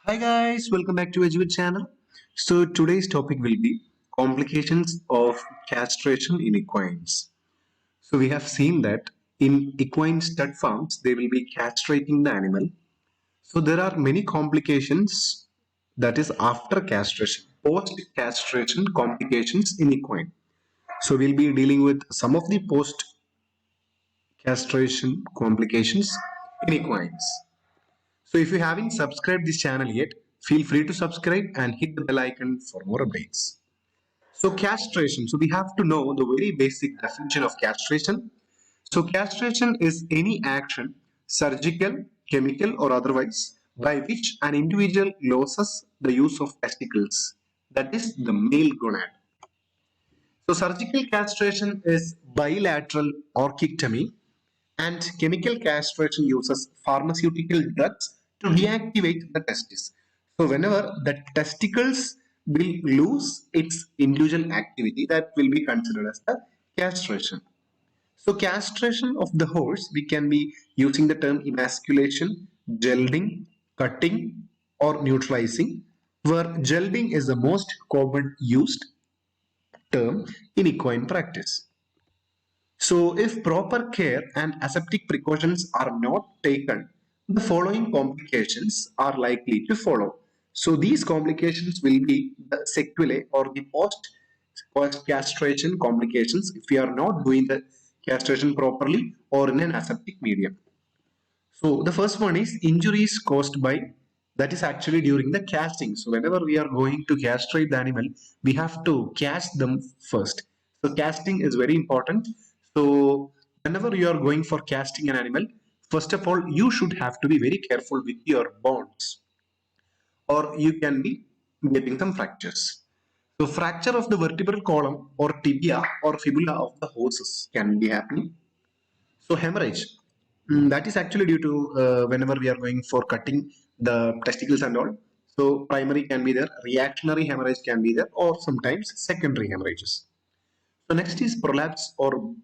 Hi guys, welcome back to Educate channel. So today's topic will be complications of castration in equines. So we have seen that in equine stud farms they will be castrating the animal. So there are many complications that is after castration, post castration complications in equine. So we'll be dealing with some of the post castration complications in equines. So if you haven't subscribed this channel yet, feel free to subscribe and hit the bell icon for more updates. So castration. So we have to know the very basic definition of castration. So castration is any action, surgical, chemical or otherwise, by which an individual loses the use of testicles. That is the male gonad. So surgical castration is bilateral orchectomy and chemical castration uses pharmaceutical drugs to reactivate the testis. So whenever the testicles will lose its individual activity, that will be considered as the castration. So castration of the horse, we can be using the term emasculation, gelding, cutting or neutralizing, where gelding is the most common used term in equine practice. So, if proper care and aseptic precautions are not taken, the following complications are likely to follow. So, these complications will be the sequelae or the post castration complications if we are not doing the castration properly or in an aseptic medium. So, the first one is injuries caused by, that is actually during the casting. So, whenever we are going to castrate the animal, we have to cast them first. So, casting is very important. So, whenever you are going for casting an animal, first of all, you should have to be very careful with your bones, or you can be getting some fractures. So, fracture of the vertebral column or tibia or fibula of the horses can be happening. So hemorrhage, that is actually due to whenever we are going for cutting the testicles and all. So primary can be there, reactionary hemorrhage can be there, or sometimes secondary hemorrhages. So next is prolapse or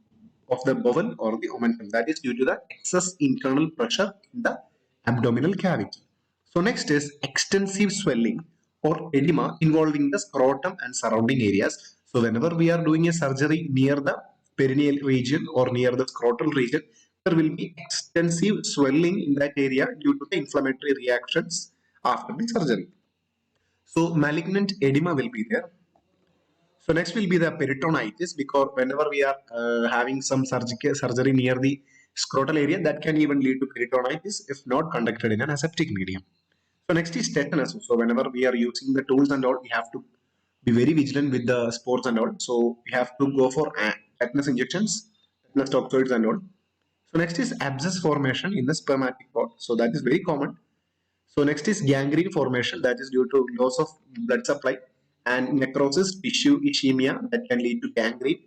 of the bowel or the omentum. That is due to the excess internal pressure in the abdominal cavity. So next is extensive swelling or edema involving the scrotum and surrounding areas. So whenever we are doing a surgery near the perineal region or near the scrotal region, there will be extensive swelling in that area due to the inflammatory reactions after the surgery. So malignant edema will be there. So next will be the peritonitis, because whenever we are having some surgical surgery near the scrotal area, that can even lead to peritonitis if not conducted in an aseptic medium. So next is tetanus. So whenever we are using the tools and all, we have to be very vigilant with the sports and all. So we have to go for tetanus injections, tetanus toxoids and all. So next is abscess formation in the spermatic cord. So that is very common. So next is gangrene formation, that is due to loss of blood supply, and necrosis, tissue ischemia, that can lead to gangrene.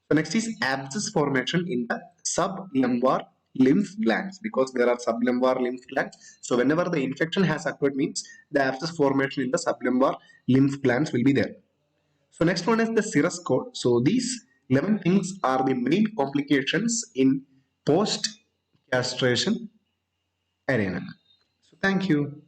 So next is abscess formation in the sublumbar lymph glands, because there are sublumbar lymph glands. So whenever the infection has occurred means the abscess formation in the sublumbar lymph glands will be there. So next one is the cirrus cord. So these 11 things are the main complications in post castration arena. So thank you.